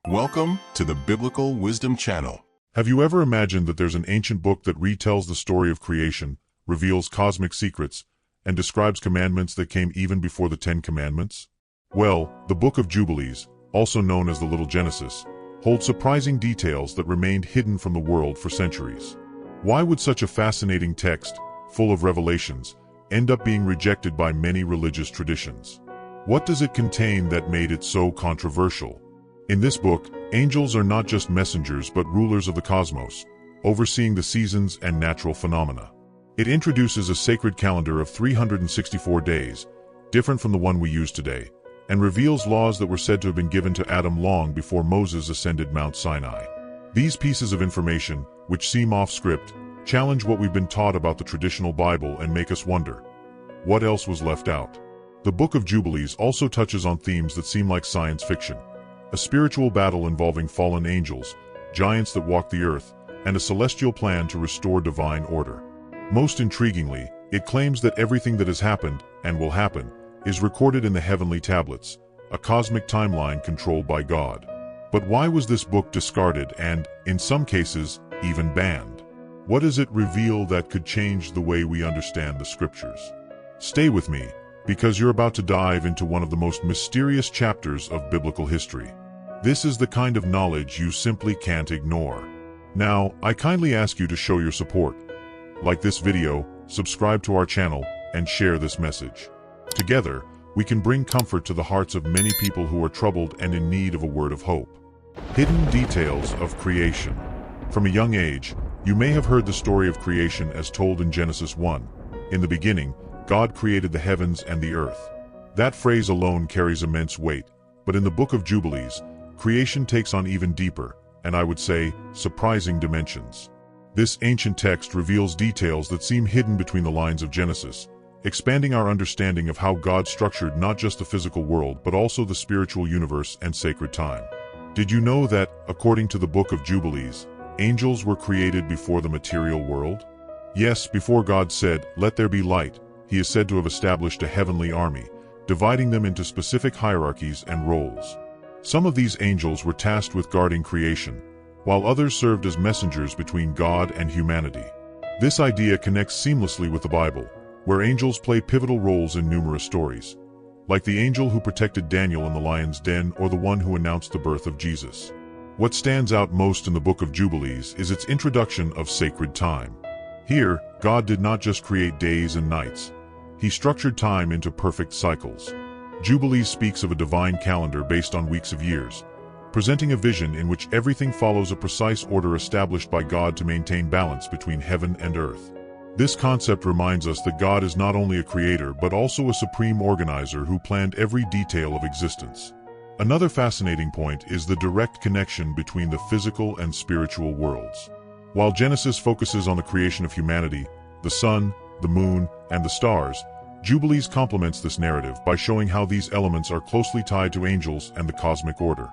Welcome to the Biblical Wisdom Channel. Have you ever imagined that there's an ancient book that retells the story of creation, reveals cosmic secrets, and describes commandments that came even before the Ten Commandments? Well, the Book of Jubilees, also known as the Little Genesis, holds surprising details that remained hidden from the world for centuries. Why would such a fascinating text, full of revelations, end up being rejected by many religious traditions? What does it contain that made it so controversial? In this book, angels are not just messengers but rulers of the cosmos, overseeing the seasons and natural phenomena. It introduces a sacred calendar of 364 days, different from the one we use today, and reveals laws that were said to have been given to Adam long before Moses ascended Mount Sinai. These pieces of information, which seem off-script, challenge what we've been taught about the traditional Bible and make us wonder, what else was left out? The Book of Jubilees also touches on themes that seem like science fiction. A spiritual battle involving fallen angels, giants that walk the earth, and a celestial plan to restore divine order. Most intriguingly, it claims that everything that has happened, and will happen, is recorded in the heavenly tablets, a cosmic timeline controlled by God. But why was this book discarded and, in some cases, even banned? What does it reveal that could change the way we understand the scriptures? Stay with me, because you're about to dive into one of the most mysterious chapters of biblical history. This is the kind of knowledge you simply can't ignore. Now, I kindly ask you to show your support. Like this video, subscribe to our channel, and share this message. Together, we can bring comfort to the hearts of many people who are troubled and in need of a word of hope. Hidden details of creation. From a young age, you may have heard the story of creation as told in Genesis 1. In the beginning, God created the heavens and the earth. That phrase alone carries immense weight, but in the Book of Jubilees, creation takes on even deeper, and I would say, surprising dimensions. This ancient text reveals details that seem hidden between the lines of Genesis, expanding our understanding of how God structured not just the physical world but also the spiritual universe and sacred time. Did you know that, according to the Book of Jubilees, angels were created before the material world? Yes, before God said, "Let there be light," He is said to have established a heavenly army, dividing them into specific hierarchies and roles. Some of these angels were tasked with guarding creation, while others served as messengers between God and humanity. This idea connects seamlessly with the Bible, where angels play pivotal roles in numerous stories, like the angel who protected Daniel in the lion's den or the one who announced the birth of Jesus. What stands out most in the Book of Jubilees is its introduction of sacred time. Here, God did not just create days and nights. He structured time into perfect cycles. Jubilees speaks of a divine calendar based on weeks of years, presenting a vision in which everything follows a precise order established by God to maintain balance between heaven and earth. This concept reminds us that God is not only a creator but also a supreme organizer who planned every detail of existence. Another fascinating point is the direct connection between the physical and spiritual worlds. While Genesis focuses on the creation of humanity, the sun, the moon, and the stars, Jubilees complements this narrative by showing how these elements are closely tied to angels and the cosmic order.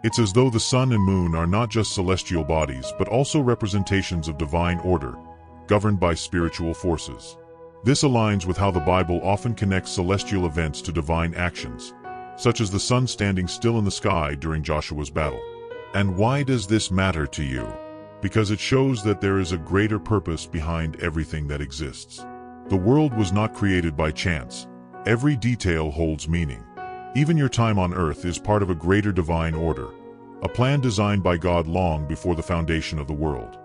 It's as though the sun and moon are not just celestial bodies but also representations of divine order, governed by spiritual forces. This aligns with how the Bible often connects celestial events to divine actions, such as the sun standing still in the sky during Joshua's battle. And why does this matter to you? Because it shows that there is a greater purpose behind everything that exists. The world was not created by chance. Every detail holds meaning. Even your time on earth is part of a greater divine order, a plan designed by God long before the foundation of the world.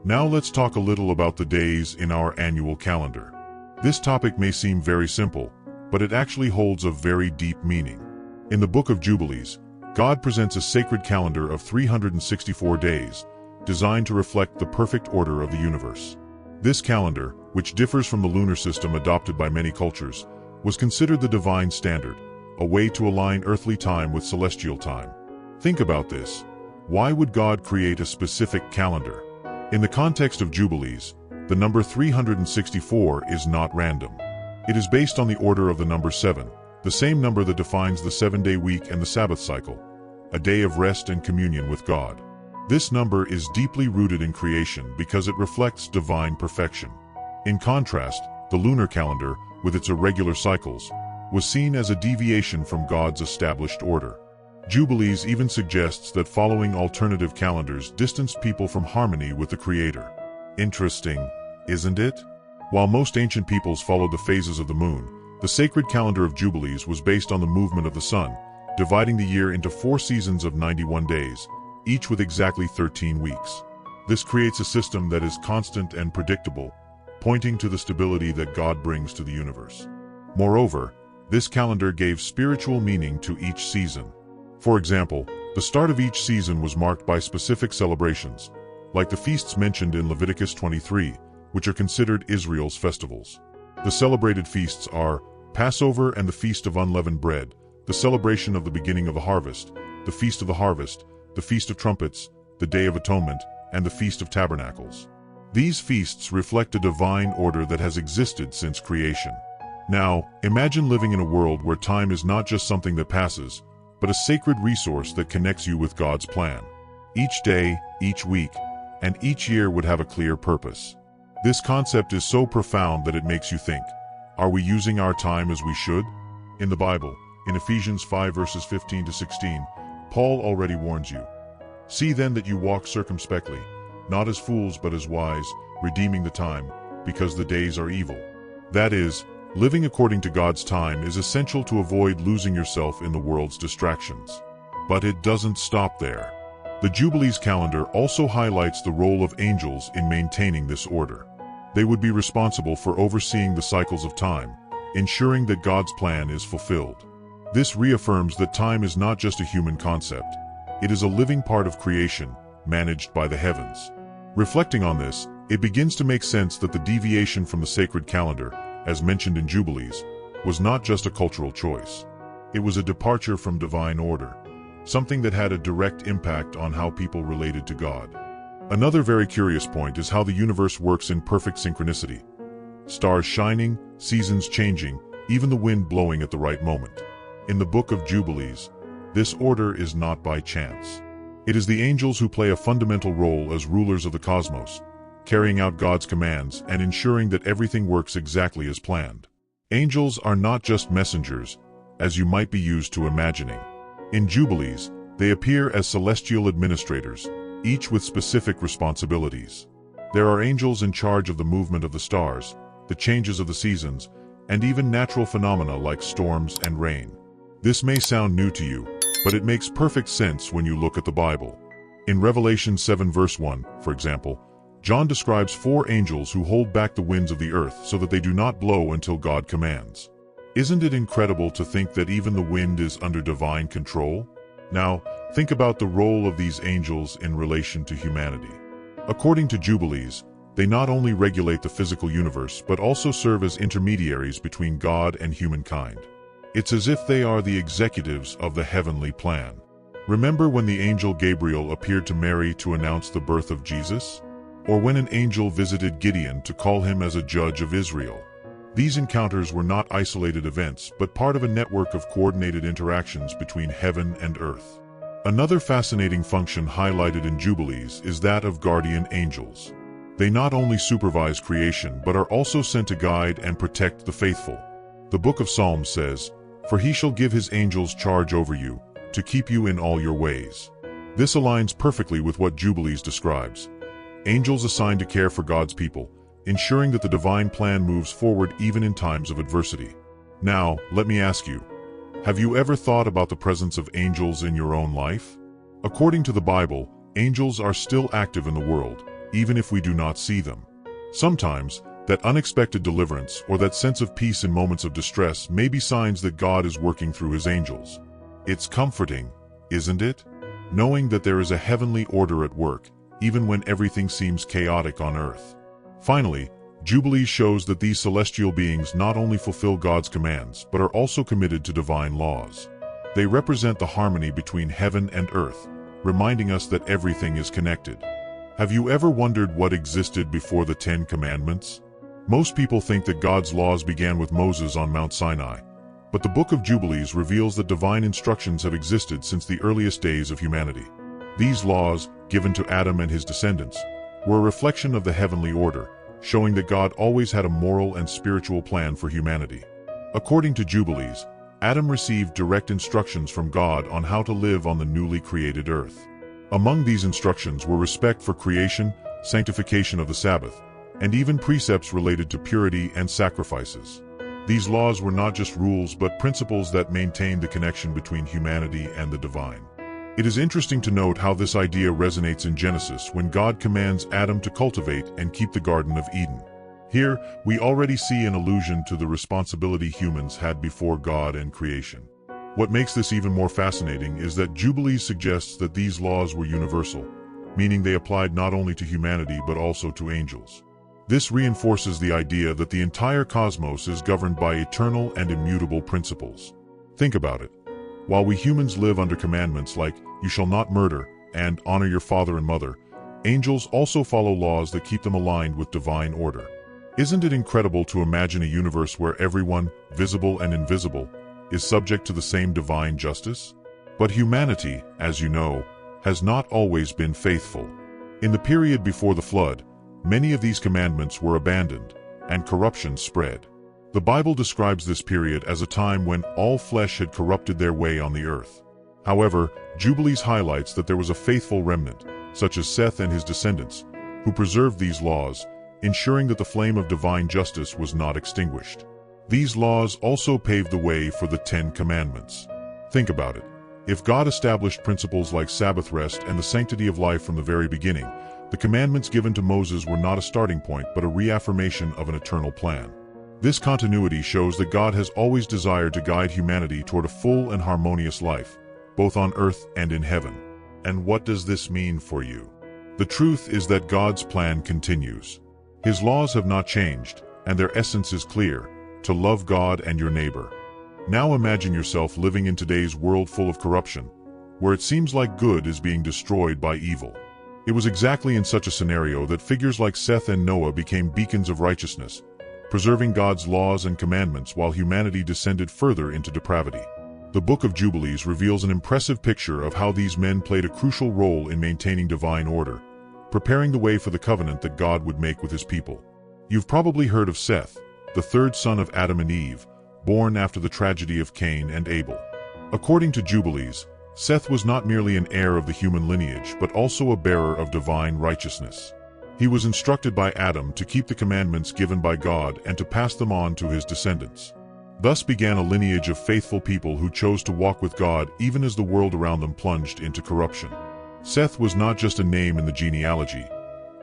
Now let's talk a little about the days in our annual calendar. This topic may seem very simple, but it actually holds a very deep meaning. In the Book of Jubilees, God presents a sacred calendar of 364 days, designed to reflect the perfect order of the universe. This calendar, which differs from the lunar system adopted by many cultures, was considered the divine standard, a way to align earthly time with celestial time. Think about this. Why would God create a specific calendar? In the context of Jubilees, the number 364 is not random. It is based on the order of the number 7, the same number that defines the 7-day week and the Sabbath cycle, a day of rest and communion with God. This number is deeply rooted in creation because it reflects divine perfection. In contrast, the lunar calendar, with its irregular cycles, was seen as a deviation from God's established order. Jubilees even suggests that following alternative calendars distanced people from harmony with the Creator. Interesting, isn't it? While most ancient peoples followed the phases of the moon, the sacred calendar of Jubilees was based on the movement of the sun, dividing the year into 4 seasons of 91 days, each with exactly 13 weeks. This creates a system that is constant and predictable, pointing to the stability that God brings to the universe. Moreover, this calendar gave spiritual meaning to each season. For example, the start of each season was marked by specific celebrations, like the feasts mentioned in Leviticus 23, which are considered Israel's festivals. The celebrated feasts are Passover and the Feast of Unleavened Bread, the celebration of the beginning of the harvest, the Feast of the Harvest, the Feast of Trumpets, the Day of Atonement, and the Feast of Tabernacles. These feasts reflect a divine order that has existed since creation. Now, imagine living in a world where time is not just something that passes, but a sacred resource that connects you with God's plan. Each day, each week, and each year would have a clear purpose. This concept is so profound that it makes you think, are we using our time as we should? In the Bible, in Ephesians 5 verses 15 to 16, Paul already warns you. See then that you walk circumspectly, not as fools but as wise, redeeming the time, because the days are evil. That is, living according to God's time is essential to avoid losing yourself in the world's distractions. But it doesn't stop there. The Jubilees calendar also highlights the role of angels in maintaining this order. They would be responsible for overseeing the cycles of time, ensuring that God's plan is fulfilled. This reaffirms that time is not just a human concept. It is a living part of creation, managed by the heavens. Reflecting on this, it begins to make sense that the deviation from the sacred calendar, as mentioned in Jubilees, was not just a cultural choice. It was a departure from divine order, something that had a direct impact on how people related to God. Another very curious point is how the universe works in perfect synchronicity. Stars shining, seasons changing, even the wind blowing at the right moment. In the Book of Jubilees, this order is not by chance. It is the angels who play a fundamental role as rulers of the cosmos, carrying out God's commands and ensuring that everything works exactly as planned. Angels are not just messengers, as you might be used to imagining. In Jubilees, they appear as celestial administrators, each with specific responsibilities. There are angels in charge of the movement of the stars, the changes of the seasons, and even natural phenomena like storms and rain. This may sound new to you, but it makes perfect sense when you look at the Bible. In Revelation 7 verse 1, for example, John describes 4 angels who hold back the winds of the earth so that they do not blow until God commands. Isn't it incredible to think that even the wind is under divine control? Now, think about the role of these angels in relation to humanity. According to Jubilees, they not only regulate the physical universe but also serve as intermediaries between God and humankind. It's as if they are the executives of the heavenly plan. Remember when the angel Gabriel appeared to Mary to announce the birth of Jesus? Or when an angel visited Gideon to call him as a judge of Israel? These encounters were not isolated events, but part of a network of coordinated interactions between heaven and earth. Another fascinating function highlighted in Jubilees is that of guardian angels. They not only supervise creation but are also sent to guide and protect the faithful. The Book of Psalms says, "For he shall give his angels charge over you, to keep you in all your ways." This aligns perfectly with what Jubilees describes. Angels assigned to care for God's people, ensuring that the divine plan moves forward even in times of adversity. Now, let me ask you, have you ever thought about the presence of angels in your own life? According to the Bible, angels are still active in the world, even if we do not see them. Sometimes, that unexpected deliverance or that sense of peace in moments of distress may be signs that God is working through his angels. It's comforting, isn't it? Knowing that there is a heavenly order at work, even when everything seems chaotic on earth. Finally, Jubilees shows that these celestial beings not only fulfill God's commands, but are also committed to divine laws. They represent the harmony between heaven and earth, reminding us that everything is connected. Have you ever wondered what existed before the 10 Commandments? Most people think that God's laws began with Moses on Mount Sinai, but the Book of Jubilees reveals that divine instructions have existed since the earliest days of humanity. These laws, given to Adam and his descendants, were a reflection of the heavenly order, showing that God always had a moral and spiritual plan for humanity. According to Jubilees, Adam received direct instructions from God on how to live on the newly created earth. Among these instructions were respect for creation, sanctification of the Sabbath, and even precepts related to purity and sacrifices. These laws were not just rules but principles that maintained the connection between humanity and the divine. It is interesting to note how this idea resonates in Genesis when God commands Adam to cultivate and keep the Garden of Eden. Here, we already see an allusion to the responsibility humans had before God and creation. What makes this even more fascinating is that Jubilees suggests that these laws were universal, meaning they applied not only to humanity but also to angels. This reinforces the idea that the entire cosmos is governed by eternal and immutable principles. Think about it. While we humans live under commandments like, "You shall not murder," and "Honor your father and mother," angels also follow laws that keep them aligned with divine order. Isn't it incredible to imagine a universe where everyone, visible and invisible, is subject to the same divine justice? But humanity, as you know, has not always been faithful. In the period before the flood, many of these commandments were abandoned, and corruption spread. The Bible describes this period as a time when all flesh had corrupted their way on the earth. However, Jubilees highlights that there was a faithful remnant, such as Seth and his descendants, who preserved these laws, ensuring that the flame of divine justice was not extinguished. These laws also paved the way for the 10 Commandments. Think about it. If God established principles like Sabbath rest and the sanctity of life from the very beginning, the commandments given to Moses were not a starting point but a reaffirmation of an eternal plan. This continuity shows that God has always desired to guide humanity toward a full and harmonious life, both on earth and in heaven. And what does this mean for you? The truth is that God's plan continues. His laws have not changed, and their essence is clear: to love God and your neighbor. Now imagine yourself living in today's world full of corruption, where it seems like good is being destroyed by evil. It was exactly in such a scenario that figures like Seth and Noah became beacons of righteousness, preserving God's laws and commandments while humanity descended further into depravity. The Book of Jubilees reveals an impressive picture of how these men played a crucial role in maintaining divine order, preparing the way for the covenant that God would make with his people. You've probably heard of Seth, the third son of Adam and Eve, born after the tragedy of Cain and Abel. According to Jubilees, Seth was not merely an heir of the human lineage, but also a bearer of divine righteousness. He was instructed by Adam to keep the commandments given by God and to pass them on to his descendants. Thus began a lineage of faithful people who chose to walk with God even as the world around them plunged into corruption. Seth was not just a name in the genealogy.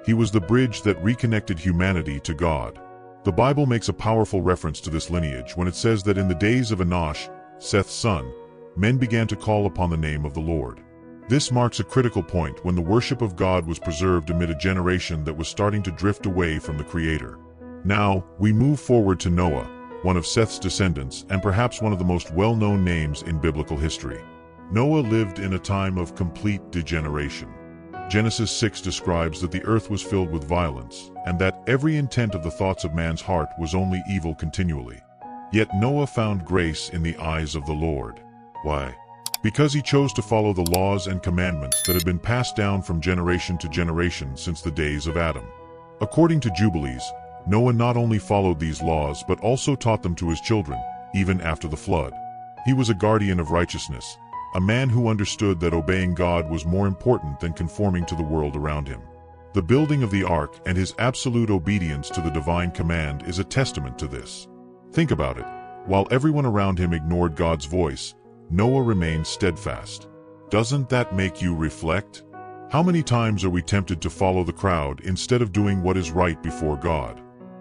He was the bridge that reconnected humanity to God. The Bible makes a powerful reference to this lineage when it says that in the days of Enosh, Seth's son, men began to call upon the name of the Lord. This marks a critical point when the worship of God was preserved amid a generation that was starting to drift away from the Creator. Now, we move forward to Noah, one of Seth's descendants and perhaps one of the most well-known names in biblical history. Noah lived in a time of complete degeneration. Genesis 6 describes that the earth was filled with violence, and that every intent of the thoughts of man's heart was only evil continually. Yet Noah found grace in the eyes of the Lord. Why? Because he chose to follow the laws and commandments that had been passed down from generation to generation since the days of Adam. According to Jubilees, Noah not only followed these laws but also taught them to his children, even after the flood. He was a guardian of righteousness, a man who understood that obeying God was more important than conforming to the world around him. The building of the ark and his absolute obedience to the divine command is a testament to this. Think about it. While everyone around him ignored God's voice, Noah remained steadfast. Doesn't that make you reflect? How many times are we tempted to follow the crowd instead of doing what is right before God?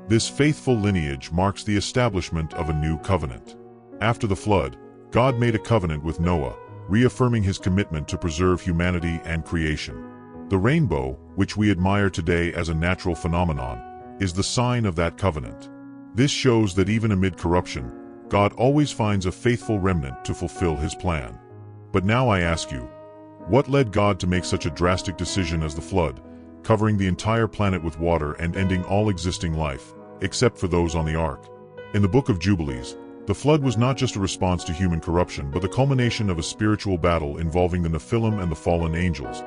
This faithful lineage marks the establishment of a new covenant. After the flood, God made a covenant with Noah, reaffirming his commitment to preserve humanity and creation. The rainbow, which we admire today as a natural phenomenon, is the sign of that covenant. This shows that even amid corruption, God always finds a faithful remnant to fulfill his plan. But now I ask you, what led God to make such a drastic decision as the flood, covering the entire planet with water and ending all existing life, except for those on the ark? In the Book of Jubilees, the flood was not just a response to human corruption but the culmination of a spiritual battle involving the Nephilim and the fallen angels,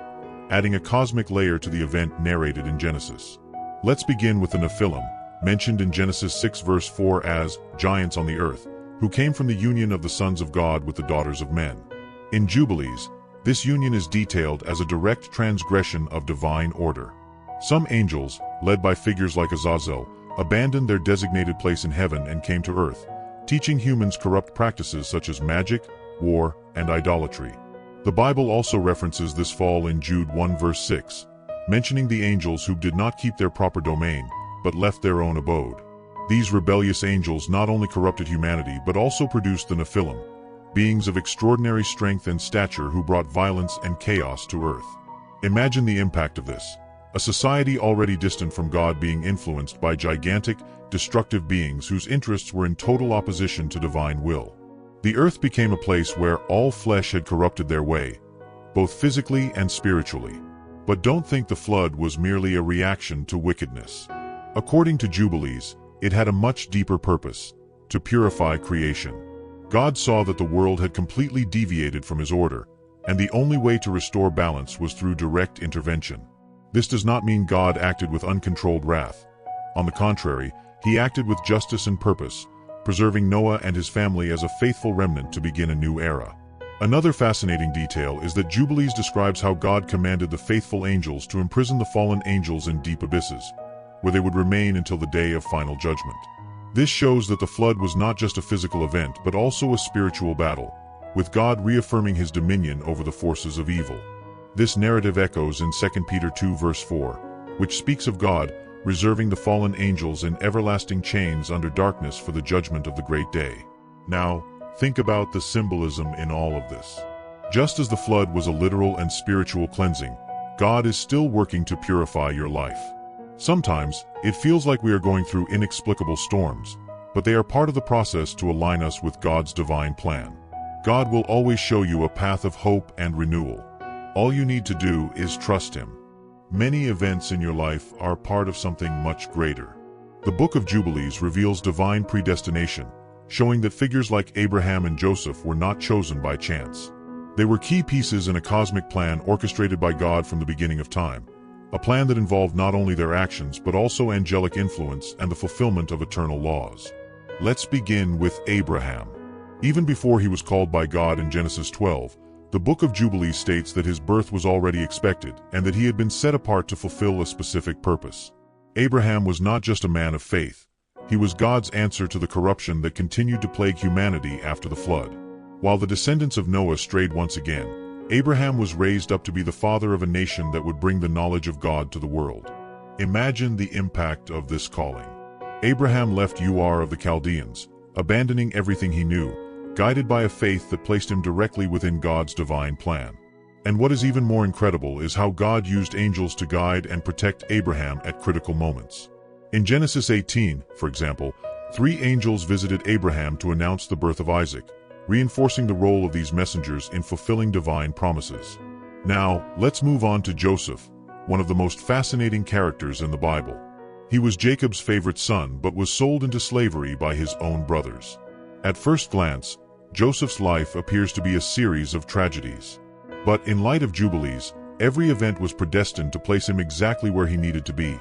adding a cosmic layer to the event narrated in Genesis. Let's begin with the Nephilim, mentioned in Genesis 6 verse 4 as giants on the earth, who came from the union of the sons of God with the daughters of men. In Jubilees, this union is detailed as a direct transgression of divine order. Some angels, led by figures like Azazel, abandoned their designated place in heaven and came to earth, teaching humans corrupt practices such as magic, war, and idolatry. The Bible also references this fall in Jude 1 verse 6, mentioning the angels who did not keep their proper domain, but left their own abode. These rebellious angels not only corrupted humanity but also produced the Nephilim, beings of extraordinary strength and stature who brought violence and chaos to earth. Imagine the impact of this. A society already distant from God being influenced by gigantic, destructive beings whose interests were in total opposition to divine will. The earth became a place where all flesh had corrupted their way, both physically and spiritually. But don't think the flood was merely a reaction to wickedness. According to Jubilees, it had a much deeper purpose: to purify creation. God saw that the world had completely deviated from his order, and the only way to restore balance was through direct intervention. This does not mean God acted with uncontrolled wrath. On the contrary, he acted with justice and purpose, preserving Noah and his family as a faithful remnant to begin a new era. Another fascinating detail is that Jubilees describes how God commanded the faithful angels to imprison the fallen angels in deep abysses, where they would remain until the day of final judgment. This shows that the flood was not just a physical event but also a spiritual battle, with God reaffirming his dominion over the forces of evil. This narrative echoes in 2 Peter 2 verse 4, which speaks of God reserving the fallen angels in everlasting chains under darkness for the judgment of the great day. Now, think about the symbolism in all of this. Just as the flood was a literal and spiritual cleansing, God is still working to purify your life. Sometimes, it feels like we are going through inexplicable storms, but they are part of the process to align us with God's divine plan. God will always show you a path of hope and renewal. All you need to do is trust him. Many events in your life are part of something much greater. The Book of Jubilees reveals divine predestination, showing that figures like Abraham and Joseph were not chosen by chance. They were key pieces in a cosmic plan orchestrated by God from the beginning of time, a plan that involved not only their actions but also angelic influence and the fulfillment of eternal laws. Let's begin with Abraham. Even before he was called by God in Genesis 12, the Book of Jubilees states that his birth was already expected and that he had been set apart to fulfill a specific purpose. Abraham was not just a man of faith. He was God's answer to the corruption that continued to plague humanity after the flood. While the descendants of Noah strayed once again, Abraham was raised up to be the father of a nation that would bring the knowledge of God to the world. Imagine the impact of this calling. Abraham left Ur of the Chaldeans, abandoning everything he knew, guided by a faith that placed him directly within God's divine plan. And what is even more incredible is how God used angels to guide and protect Abraham at critical moments. In Genesis 18, for example, 3 angels visited Abraham to announce the birth of Isaac, reinforcing the role of these messengers in fulfilling divine promises. Now, let's move on to Joseph, one of the most fascinating characters in the Bible. He was Jacob's favorite son but was sold into slavery by his own brothers. At first glance, Joseph's life appears to be a series of tragedies. But in light of Jubilees, every event was predestined to place him exactly where he needed to be,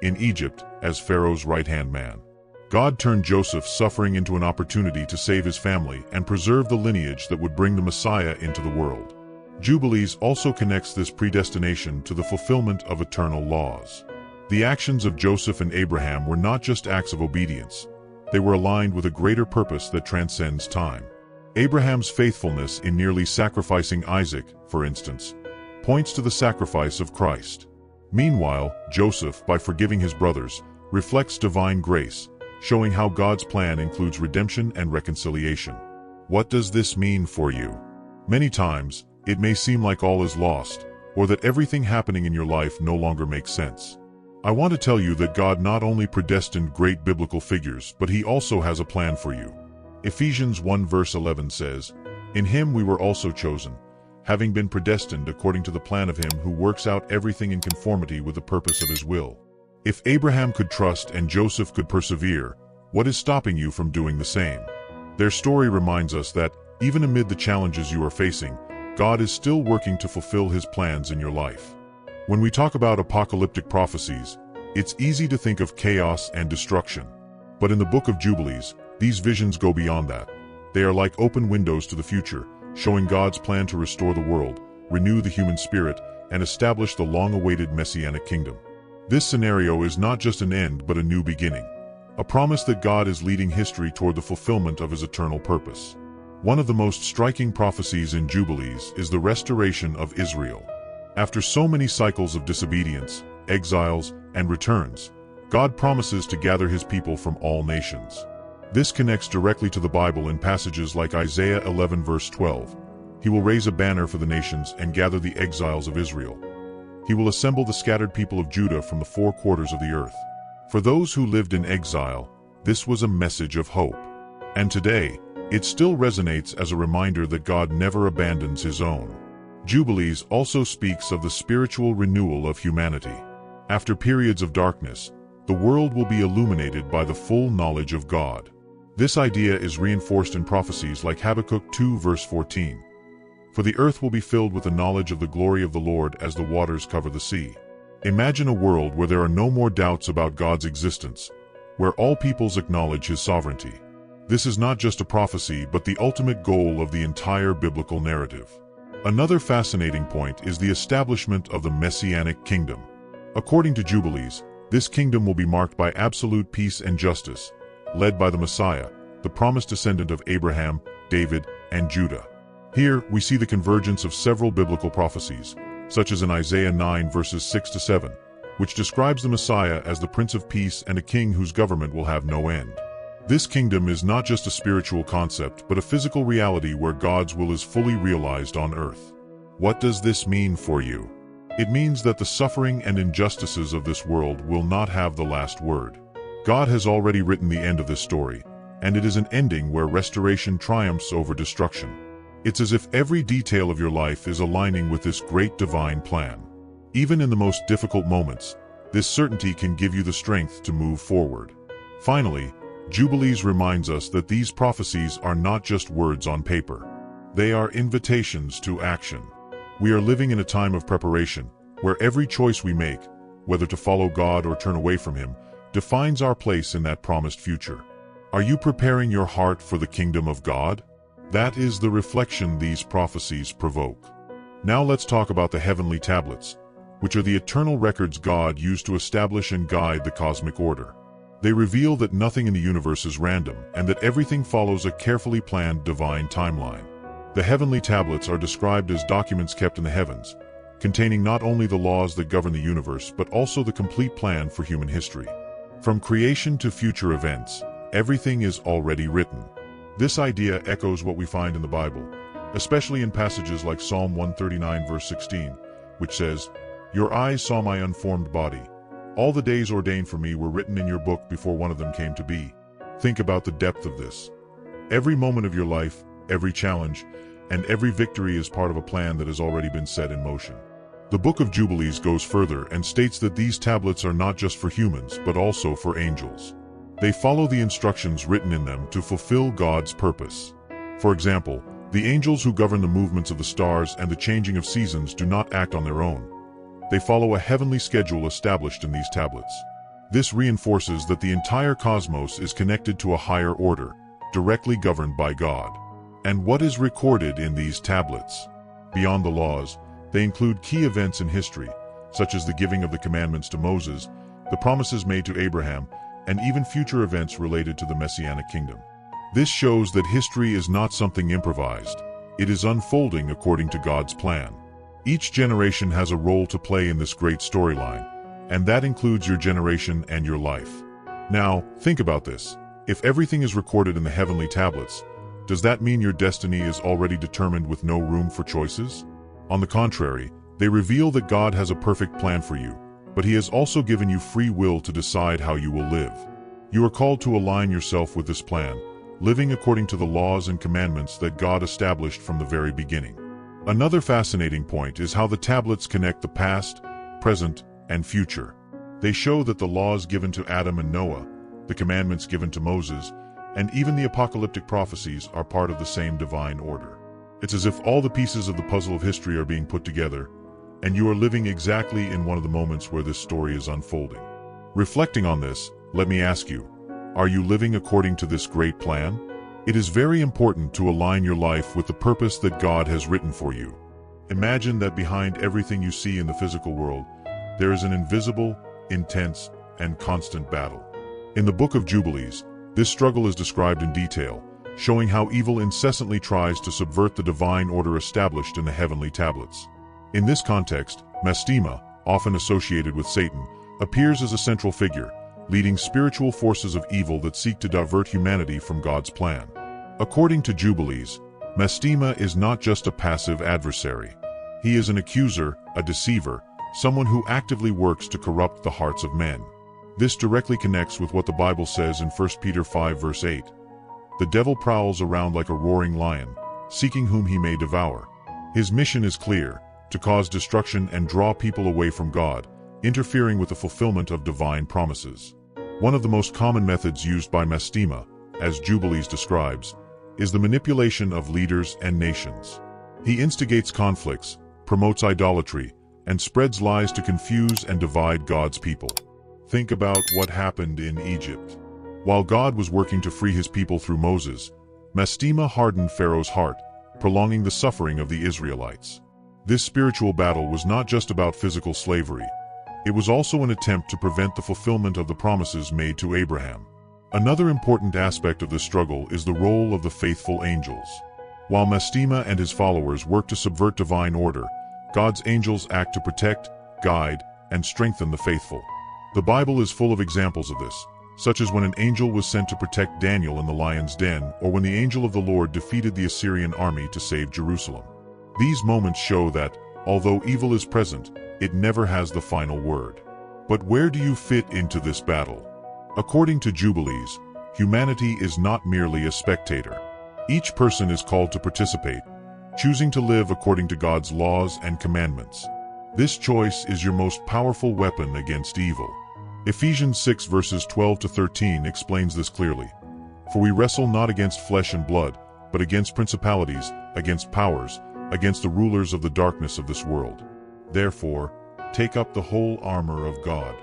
in Egypt, as Pharaoh's right-hand man. God turned Joseph's suffering into an opportunity to save his family and preserve the lineage that would bring the Messiah into the world. Jubilees also connects this predestination to the fulfillment of eternal laws. The actions of Joseph and Abraham were not just acts of obedience. They were aligned with a greater purpose that transcends time. Abraham's faithfulness in nearly sacrificing Isaac, for instance, points to the sacrifice of Christ. Meanwhile, Joseph, by forgiving his brothers, reflects divine grace, showing how God's plan includes redemption and reconciliation. What does this mean for you? Many times, it may seem like all is lost, or that everything happening in your life no longer makes sense. I want to tell you that God not only predestined great biblical figures, but he also has a plan for you. Ephesians 1 verse 11 says, "In him we were also chosen, having been predestined according to the plan of him who works out everything in conformity with the purpose of his will." If Abraham could trust and Joseph could persevere, what is stopping you from doing the same? Their story reminds us that, even amid the challenges you are facing, God is still working to fulfill his plans in your life. When we talk about apocalyptic prophecies, it's easy to think of chaos and destruction. But in the Book of Jubilees, These visions go beyond that. They are like open windows to the future, showing God's plan to restore the world, renew the human spirit, and establish the long-awaited Messianic kingdom. This scenario is not just an end but a new beginning, a promise that God is leading history toward the fulfillment of his eternal purpose. One of the most striking prophecies in Jubilees is the restoration of Israel. After so many cycles of disobedience, exiles, and returns, God promises to gather his people from all nations. This connects directly to the Bible in passages like Isaiah 11 verse 12. He will raise a banner for the nations and gather the exiles of Israel. He will assemble the scattered people of Judah from the four quarters of the earth. For those who lived in exile, this was a message of hope. And today, it still resonates as a reminder that God never abandons his own. Jubilees also speaks of the spiritual renewal of humanity. After periods of darkness, the world will be illuminated by the full knowledge of God. This idea is reinforced in prophecies like Habakkuk 2 verse 14. For the earth will be filled with the knowledge of the glory of the Lord as the waters cover the sea. Imagine a world where there are no more doubts about God's existence, where all peoples acknowledge his sovereignty. This is not just a prophecy but the ultimate goal of the entire biblical narrative. Another fascinating point is the establishment of the Messianic kingdom. According to Jubilees, this kingdom will be marked by absolute peace and justice, led by the Messiah, the promised descendant of Abraham, David, and Judah. Here, we see the convergence of several biblical prophecies, such as in Isaiah 9 verses 6 to 7, which describes the Messiah as the Prince of Peace and a king whose government will have no end. This kingdom is not just a spiritual concept, but a physical reality where God's will is fully realized on earth. What does this mean for you? It means that the suffering and injustices of this world will not have the last word. God has already written the end of this story, and it is an ending where restoration triumphs over destruction. It's as if every detail of your life is aligning with this great divine plan. Even in the most difficult moments, this certainty can give you the strength to move forward. Finally, Jubilees reminds us that these prophecies are not just words on paper. They are invitations to action. We are living in a time of preparation, where every choice we make, whether to follow God or turn away from him, defines our place in that promised future. Are you preparing your heart for the kingdom of God? That is the reflection these prophecies provoke. Now let's talk about the heavenly tablets, which are the eternal records God used to establish and guide the cosmic order. They reveal that nothing in the universe is random and that everything follows a carefully planned divine timeline. The heavenly tablets are described as documents kept in the heavens, containing not only the laws that govern the universe but also the complete plan for human history. From creation to future events, everything is already written. This idea echoes what we find in the Bible, especially in passages like Psalm 139 verse 16, which says, "Your eyes saw my unformed body. All the days ordained for me were written in your book before one of them came to be." Think about the depth of this. Every moment of your life, every challenge, and every victory is part of a plan that has already been set in motion. The Book of Jubilees goes further and states that these tablets are not just for humans, but also for angels. They follow the instructions written in them to fulfill God's purpose. For example, the angels who govern the movements of the stars and the changing of seasons do not act on their own. They follow a heavenly schedule established in these tablets. This reinforces that the entire cosmos is connected to a higher order, directly governed by God. And what is recorded in these tablets? Beyond the laws, they include key events in history, such as the giving of the commandments to Moses, the promises made to Abraham, and even future events related to the Messianic kingdom. This shows that history is not something improvised. It is unfolding according to God's plan. Each generation has a role to play in this great storyline, and that includes your generation and your life. Now, think about this. If everything is recorded in the heavenly tablets, does that mean your destiny is already determined with no room for choices? On the contrary, they reveal that God has a perfect plan for you, but he has also given you free will to decide how you will live. You are called to align yourself with this plan, living according to the laws and commandments that God established from the very beginning. Another fascinating point is how the tablets connect the past, present, and future. They show that the laws given to Adam and Noah, the commandments given to Moses, and even the apocalyptic prophecies are part of the same divine order. It's as if all the pieces of the puzzle of history are being put together, and you are living exactly in one of the moments where this story is unfolding. Reflecting on this, let me ask you, Are you living according to this great plan? It is very important to align your life with the purpose that God has written for you. Imagine that behind everything you see in the physical world, there is an invisible, intense, and constant battle. In the Book of Jubilees, this struggle is described in detail, showing how evil incessantly tries to subvert the divine order established in the heavenly tablets. In this context, Mastema, often associated with Satan, appears as a central figure, leading spiritual forces of evil that seek to divert humanity from God's plan. According to Jubilees, Mastema is not just a passive adversary. He is an accuser, a deceiver, someone who actively works to corrupt the hearts of men. This directly connects with what the Bible says in 1 Peter 5 verse 8. The devil prowls around like a roaring lion, seeking whom he may devour. His mission is clear, to cause destruction and draw people away from God, interfering with the fulfillment of divine promises. One of the most common methods used by Mastema, as Jubilees describes, is the manipulation of leaders and nations. He instigates conflicts, promotes idolatry, and spreads lies to confuse and divide God's people. Think about what happened in Egypt. While God was working to free his people through Moses, Mastema hardened Pharaoh's heart, prolonging the suffering of the Israelites. This spiritual battle was not just about physical slavery. It was also an attempt to prevent the fulfillment of the promises made to Abraham. Another important aspect of this struggle is the role of the faithful angels. While Mastema and his followers work to subvert divine order, God's angels act to protect, guide, and strengthen the faithful. The Bible is full of examples of this, such as when an angel was sent to protect Daniel in the lion's den, or when the angel of the Lord defeated the Assyrian army to save Jerusalem. These moments show that, although evil is present, it never has the final word. But where do you fit into this battle? According to Jubilees, humanity is not merely a spectator. Each person is called to participate, choosing to live according to God's laws and commandments. This choice is your most powerful weapon against evil. Ephesians 6 verses 12 to 13 explains this clearly. For we wrestle not against flesh and blood, but against principalities, against powers, against the rulers of the darkness of this world. Therefore, take up the whole armor of God.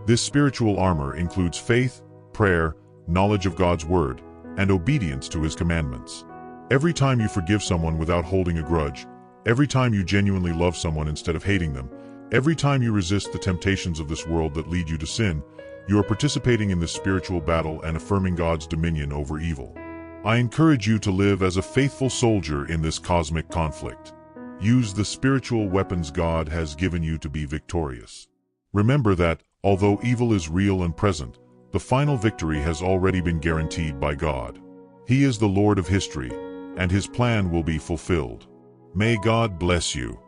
This spiritual armor includes faith, prayer, knowledge of God's word, and obedience to his commandments. Every time you forgive someone without holding a grudge, every time you genuinely love someone instead of hating them, every time you resist the temptations of this world that lead you to sin, you are participating in this spiritual battle and affirming God's dominion over evil. I encourage you to live as a faithful soldier in this cosmic conflict. Use the spiritual weapons God has given you to be victorious. Remember that, although evil is real and present, the final victory has already been guaranteed by God. He is the Lord of history, and his plan will be fulfilled. May God bless you.